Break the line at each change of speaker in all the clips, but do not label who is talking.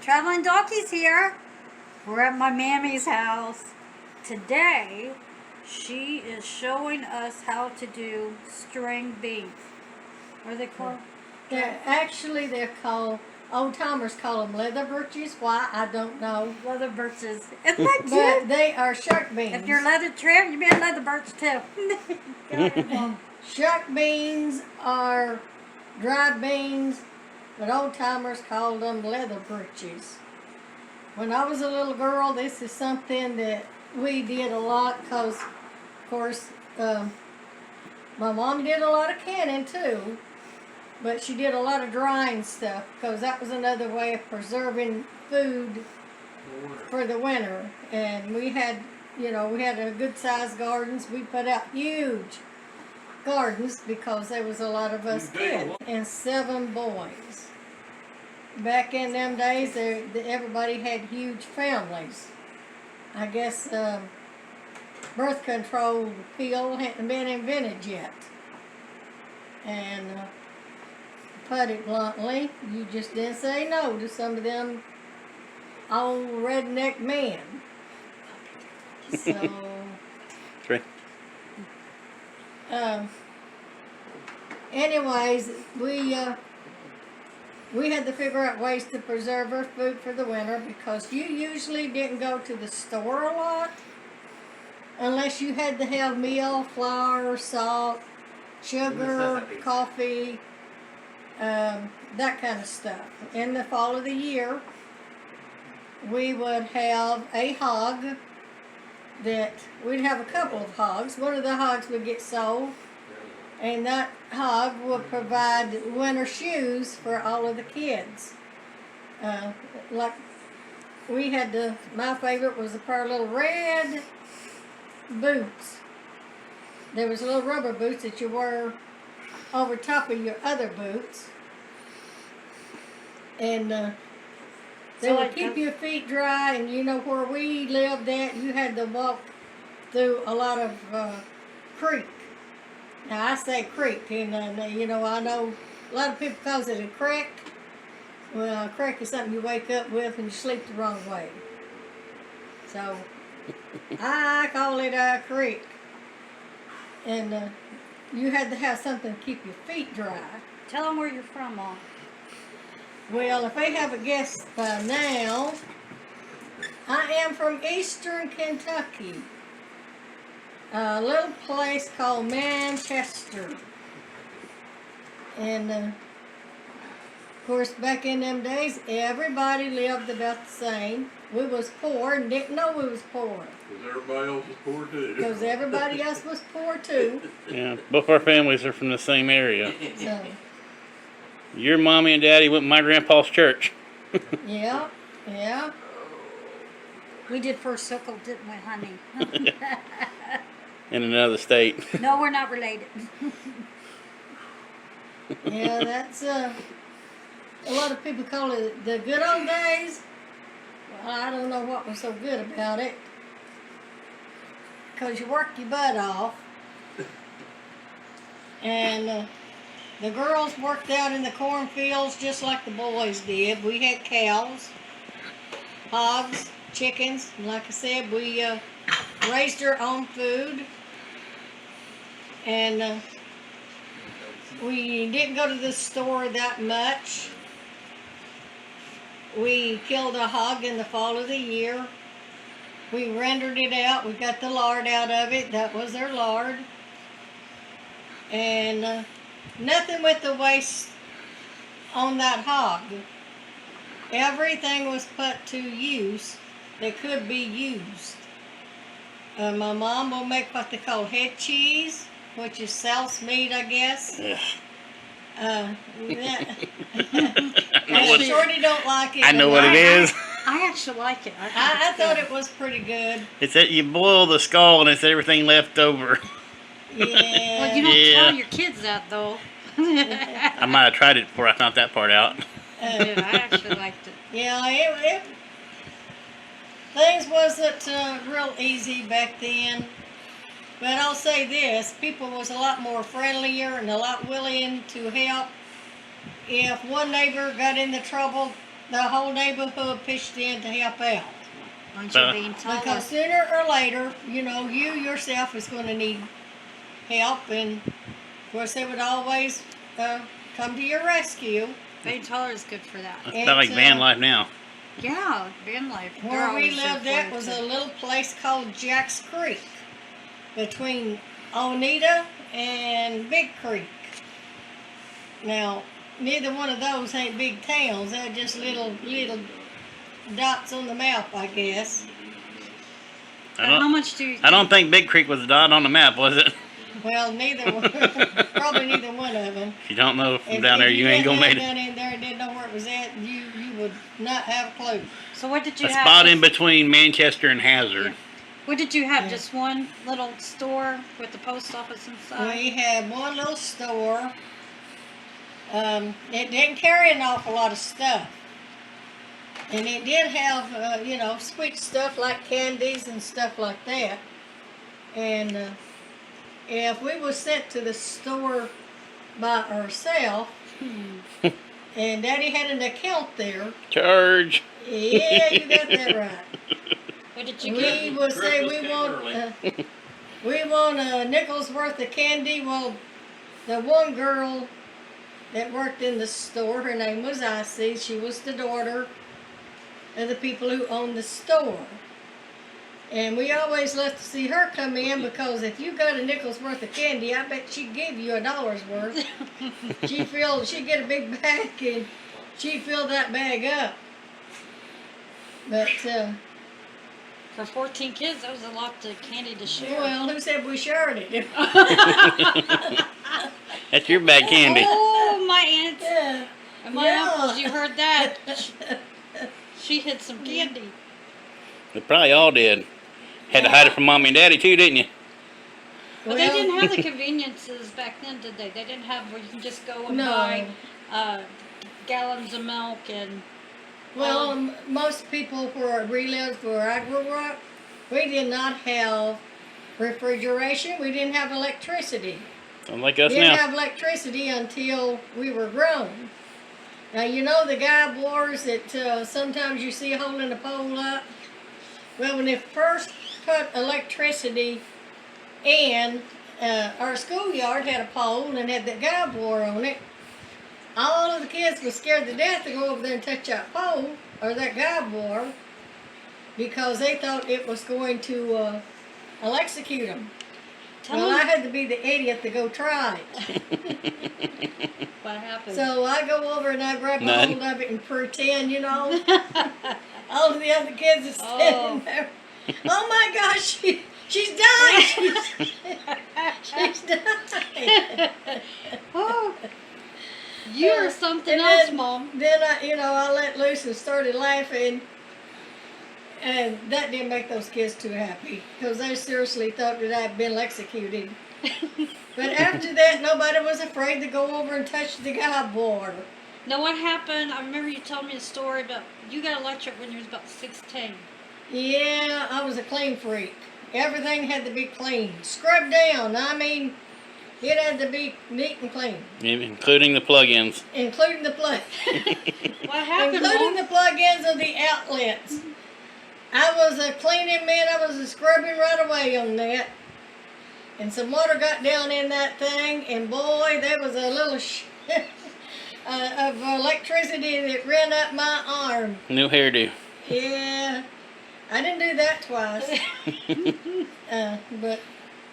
Traveling Donkey's here. We're at my mammy's house. Today, she is showing us how to do string beans. What are they called?
They're called, old timers call them leather birches. Why, I don't know.
Leather birches. Isn't that cute?
But they are shuck beans.
If you're leather trim, you be a leather birch too. Go ahead, Mom.
Shuck beans are dried beans, but old timers called them leather birches. When I was a little girl, this is something that we did a lot because, of course, my mom did a lot of canning too, but she did a lot of drying stuff because that was another way of preserving food for the winter. And we had, we had a good sized gardens. We put out huge gardens because there was a lot of us kids and 7 boys. Back in them days, everybody had huge families. I guess birth control pill hadn't been invented yet. And put it bluntly, you just didn't say no to some of them old redneck men. So, anyways, we had to figure out ways to preserve our food for the winter because you usually didn't go to the store a lot unless you had to have meal, flour, salt, sugar, coffee, that kind of stuff. In the fall of the year, we would have a hog we'd have a couple of hogs. One of the hogs would get sold, and that hog would provide winter shoes for all of the kids. Like we had my favorite was a pair of little red boots. There was little rubber boots that you wore over top of your other boots. And they would keep your feet dry, and where we lived at, you had to walk through a lot of creek. Now I say creek, and I know a lot of people calls it a creek. Well, a creek is something you wake up with and you sleep the wrong way. So I call it a creek. And you had to have something to keep your feet dry.
Tell them where you're from, Mom.
Well, if they haven't guessed by now, I am from eastern Kentucky. A little place called Manchester. And, of course, back in them days, everybody lived about the same. We was poor and didn't know we was poor.
Because everybody else was poor too.
Because everybody else was poor too.
Yeah, both our families are from the same area.
So,
Your mommy and daddy went to my grandpa's church.
yeah.
We did first circle, didn't we, honey?
In another state.
No, we're not related.
Yeah, that's a lot of people call it the good old days. Well, I don't know what was so good about it. Because you worked your butt off. And the girls worked out in the cornfields just like the boys did. We had cows, hogs, chickens. And like I said, we raised our own food. And we didn't go to the store that much. We killed a hog in the fall of the year. We rendered it out. We got the lard out of it. That was our lard. And nothing with the waste on that hog. Everything was put to use that could be used. My mom will make what they call head cheese, which is souse meat, I guess. Shorty don't like it.
I know what it is.
I actually like it.
I thought it was pretty good.
It's that you boil the skull and it's everything left over.
Yeah.
Well, you don't tell your kids that, though.
I might have tried it before I found that part out.
I actually liked it.
Yeah, things wasn't real easy back then. But I'll say this, people was a lot more friendlier and a lot willing to help. If one neighbor got into trouble, the whole neighborhood pitched in to help out.
Aren't you being taller?
Because sooner or later, you yourself is going to need help, and of course they would always come to your rescue.
Being taller is good for that.
It's not like van life now.
Yeah, van life. They're
Where we
always
lived
there
at
for
was
you,
a
too.
little place called Jack's Creek, between Oneida and Big Creek. Now, neither one of those ain't big towns. They're just little dots on the map, I guess.
But how much do you
I don't think Big Creek was a dot on the map, was it?
Well, probably neither one of them.
If you don't know from
If-
down there,
if
you ain't gonna
lived
make it.
down in there and didn't know where it was at, you would not have a clue.
So what did you
A
have?
spot in between Manchester and Hazard.
What did you have?
Yeah.
Just one little store with the post office inside?
We had one little store. It didn't carry an awful lot of stuff. And it did have, sweet stuff like candies and stuff like that. And if we were sent to the store by ourselves, and Daddy had an account there,
Charge.
yeah, you got that right.
What did you
We
get?
would say
Christmas
we want a nickel's worth of candy. Well, the one girl that worked in the store, her name was Icy. She was the daughter of the people who owned the store. And we always loved to see her come in, because if you got a nickel's worth of candy, I bet she'd give you $1 worth. She'd get a big bag and she'd fill that bag up. But,
For 14 kids, that was a lot of candy to share.
well, who said we shared it?
That's your bad candy.
Oh, my aunt
Yeah.
and my
Yeah.
uncles, you heard that. She hid some candy.
We probably all did. Had to hide it from mommy and daddy too, didn't you?
But they didn't have the conveniences back then, did they? They didn't have where you can just go and
No.
buy gallons of milk and...
Well, most people where I grew up, we did not have refrigeration. We didn't have electricity.
Unlike us
We didn't
now.
have electricity until we were grown. Now, you know the guy blowers that sometimes you see holding a pole up? Well, when they first put electricity in, our schoolyard had a pole and had that guy blower on it. All of the kids were scared to death to go over there and touch that pole or that guy blower, because they thought it was going to electrocute them. Well, I had to be the idiot to go try it.
What happened?
So I go over and I grab a
None.
hold of it and pretend, all of the other kids are standing there. Oh my gosh, she's dying! She's dying!
Oh, you are something
And
else,
then-
Mom.
Then I let loose and started laughing, and that didn't make those kids too happy, because they seriously thought that I'd been executed. But after that, nobody was afraid to go over and touch the guy blower.
Now, what happened? I remember you told me a story about you got electric when you was about 16.
Yeah, I was a clean freak. Everything had to be clean, scrubbed down. I mean, it had to be neat and clean,
Including the plug-ins.
including the plug.
What happened,
Including
Mom?
the plug-ins of the outlets. I was a cleaning man. I was a scrubbing right away on that. And some water got down in that thing, and boy, there was a little of electricity that ran up my arm.
New hairdo.
Yeah, I didn't do that twice. But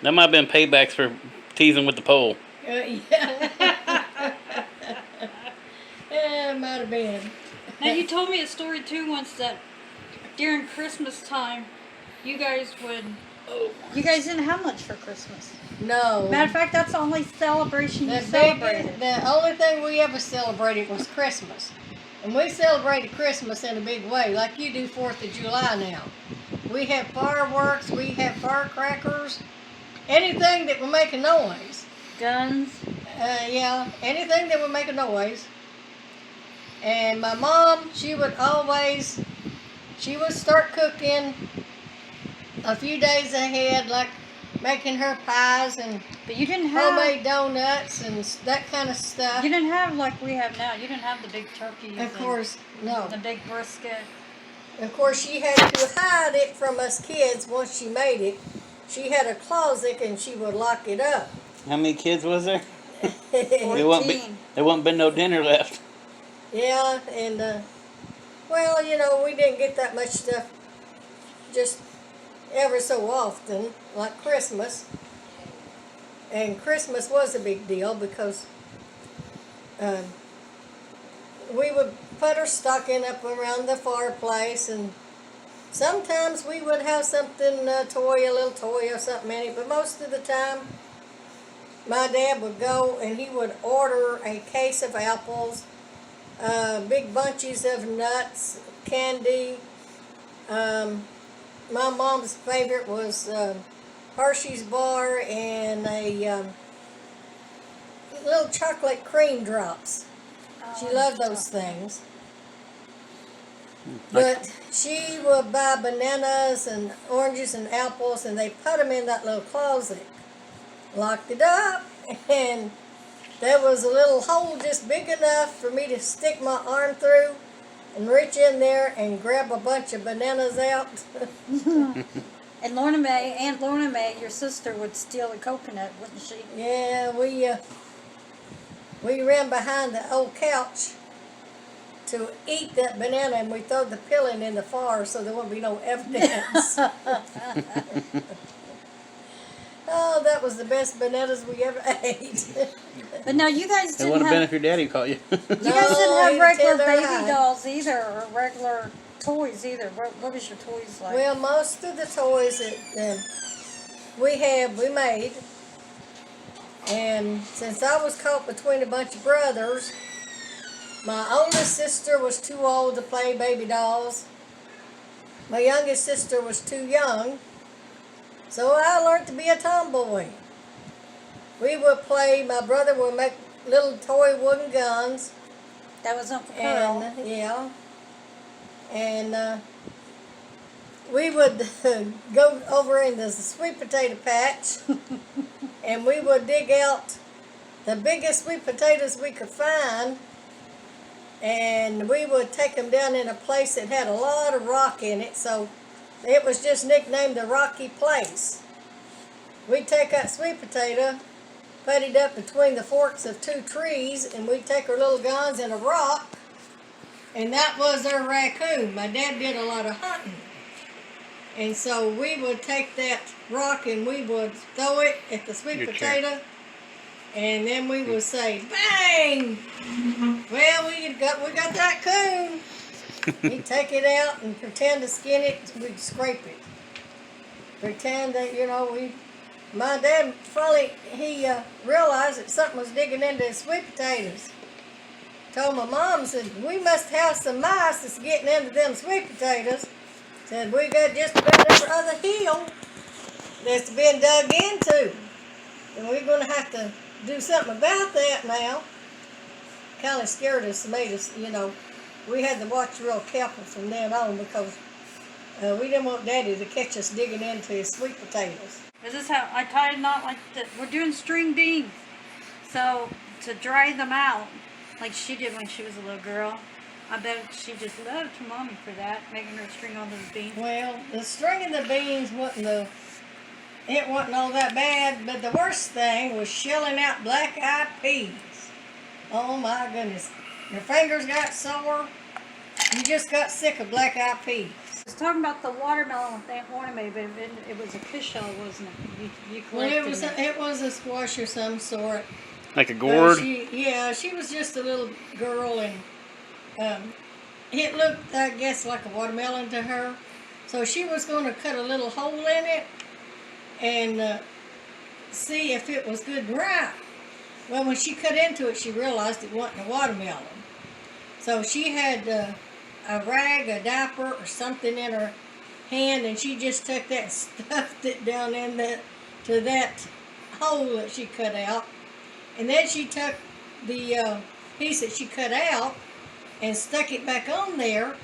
That might have been paybacks for teasing with the pole.
yeah, yeah, it might have been.
Now, you told me a story too once that during Christmas time, you guys you guys didn't have much for Christmas.
No.
Matter of fact, that's the only celebration you
The
celebrated.
the only thing we ever celebrated was Christmas. And we celebrated Christmas in a big way, like you do 4th of July now. We have fireworks, we have firecrackers, anything that will make a noise.
Guns.
Yeah, anything that would make a noise. And my mom, she would start cooking a few days ahead, like making her pies and
But you didn't have
homemade donuts and that kind of stuff.
you didn't have like we have now. You didn't have the big turkeys.
Of course, no.
And the big brisket.
Of course, she had to hide it from us kids once she made it. She had a closet and she would lock it up.
How many kids was there?
14.
There wouldn't been no dinner left.
Yeah, and well, you know, we didn't get that much stuff just ever so often, like Christmas. And Christmas was a big deal because we would put our stocking up around the fireplace, and sometimes we would have something, a little toy or something in it, but most of the time my dad would go and he would order a case of apples, big bunches of nuts, candy. My mom's favorite was Hershey's bar and a little chocolate cream drops. She loved those things. But she would buy bananas and oranges and apples, and they put them in that little closet, locked it up, and there was a little hole just big enough for me to stick my arm through and reach in there and grab a bunch of bananas out.
And Aunt Lorna Mae, your sister, would steal a coconut, wouldn't she?
Yeah, we ran behind the old couch to eat that banana, and we throw the peeling in the fire so there wouldn't be no evidence. Oh, that was the best bananas we ever ate.
But no, you guys
It
didn't
would have been
have.
if your daddy caught you.
You guys didn't have
he'd
regular
tell her
baby
hide.
dolls either, or regular toys either. What was your toys like?
Well, most of the toys that we made, and since I was caught between a bunch of brothers, my oldest sister was too old to play baby dolls. My youngest sister was too young, so I learned to be a tomboy. We would play, my brother would make little toy wooden guns.
That was Uncle Pearl.
And, yeah. And we would go over in the sweet potato patch and we would dig out the biggest sweet potatoes we could find, and we would take them down in a place that had a lot of rock in it, so it was just nicknamed the Rocky Place. We'd take that sweet potato, put it up between the forks of two trees, and we'd take our little guns and a rock, and that was our raccoon. My dad did a lot of hunting. And so we would take that rock and we would throw it at the sweet potato, and then we would say, bang! Well, we got that coon. He'd take it out and pretend to skin it, we'd scrape it. Pretend that, my dad finally, he realized that something was digging into his sweet potatoes. Told my mom, said, we must have some mice that's getting into them sweet potatoes. Said, we got just about every other hill that's been dug into. And we're going to have to do something about that now. Kind of scared us, made us, we had to watch real careful from then on because we didn't want Daddy to catch us digging into his sweet potatoes.
This is how I tied a knot like this. We're doing string beans. So, to dry them out, like she did when she was a little girl, I bet she just loved her mommy for that, making her string all those beans.
Well, the stringing the beans wasn't all that bad, but the worst thing was shelling out black-eyed peas. Oh my goodness. Your fingers got sore. You just got sick of black-eyed peas.
I was talking about the watermelon with Aunt Lorna Mae, but it was a fish shell, wasn't it? You
Well,
collected
it was a squash of some sort.
Like a gourd?
She was just a little girl, and it looked, I guess, like a watermelon to her. So she was going to cut a little hole in it and see if it was good and ripe. Well, when she cut into it, she realized it wasn't a watermelon. So she had a rag, a diaper, or something in her hand, and she just took that and stuffed it down to that hole that she cut out. And then she took the piece that she cut out and stuck it back on there,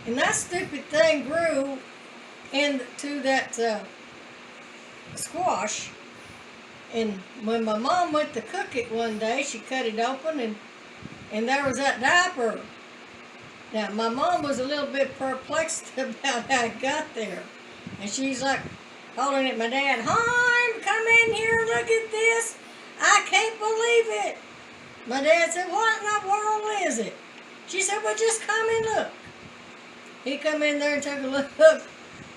and that stupid thing grew into that squash. And when my mom went to cook it one day, she cut it open and there was that diaper. Now, my mom was a little bit perplexed about how it got there. And she's like calling at my dad, Harm, come in here, look at this. I can't believe it. My dad said, what in the world is it? She said, well, just come and look. He come in there and took a look,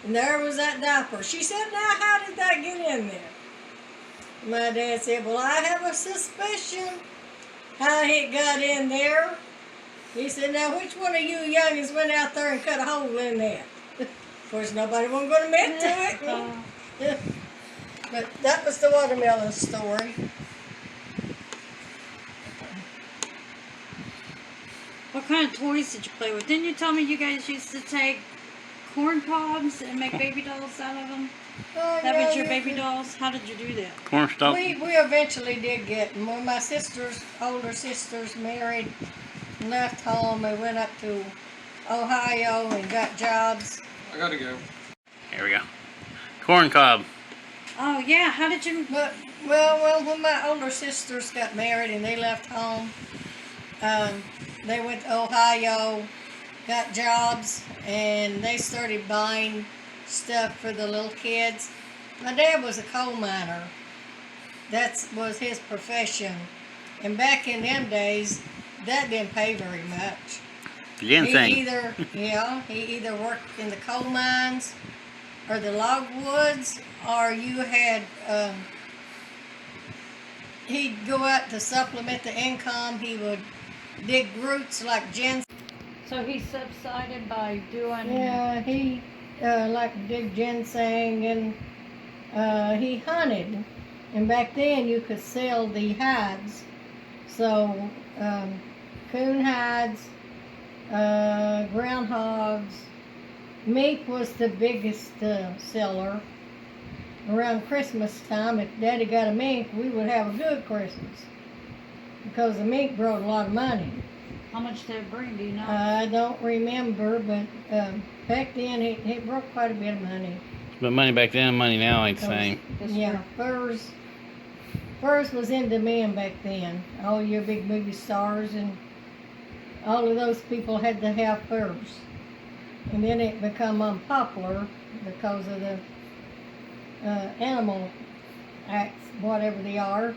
and there was that diaper. She said, now, how did that get in there? My dad said, well, I have a suspicion how it got in there. He said, now, which one of you youngins went out there and cut a hole in that? Of course, nobody wasn't going to admit to it. But that was the watermelon story.
What kind of toys did you play with? Didn't you tell me you guys used to take corn cobs and make baby dolls out of them? That was your baby dolls? How did you do that?
Cornstalk.
We eventually did get them. When my older sisters married and left home, we went up to Ohio and got jobs.
I gotta go.
Here we go. Corn cob.
Oh, yeah. How did you...
Well, when my older sisters got married and they left home, they went to Ohio, got jobs, and they started buying stuff for the little kids. My dad was a coal miner. That was his profession. And back in them days, that didn't pay very much.
Ginseng.
He either worked in the coal mines or the log woods, or you had, he'd go out to supplement the income. He would dig roots like ginseng.
So he subsided by doing...
Yeah, he like dig ginseng, and he hunted. And back then you could sell the hides. So coon hides, groundhogs. Mink was the biggest seller. Around Christmas time, if Daddy got a mink, we would have a good Christmas. Because the mink brought a lot of money.
How much did it bring, do you know?
I don't remember, but back then it brought quite a bit of money.
But money back then, money now ain't the same.
Yeah, furs was in demand back then. All your big movie stars and all of those people had to have furs. And then it become unpopular because of the animal acts, whatever they are.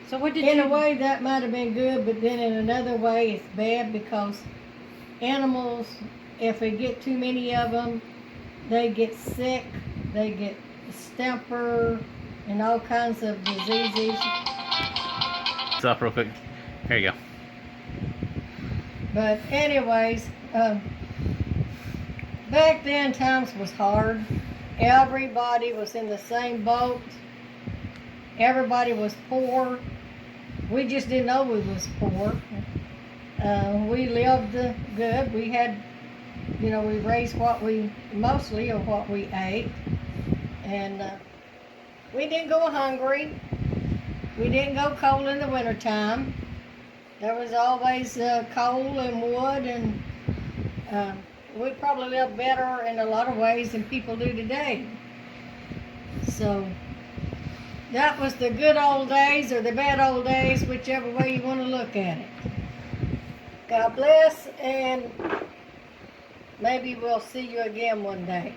So what did
In
you...
a way, that might have been good, but then in another way, it's bad because animals, if they get too many of them, they get sick, they get distemper, and all kinds of diseases.
Stop real quick. Here you go.
But anyways, back then times was hard. Everybody was in the same boat. Everybody was poor. We just didn't know we was poor. We lived good. We had, we raised mostly of what we ate. And we didn't go hungry. We didn't go cold in the wintertime. There was always coal and wood, and we probably lived better in a lot of ways than people do today. So that was the good old days or the bad old days, whichever way you want to look at it. God bless, and maybe we'll see you again one day.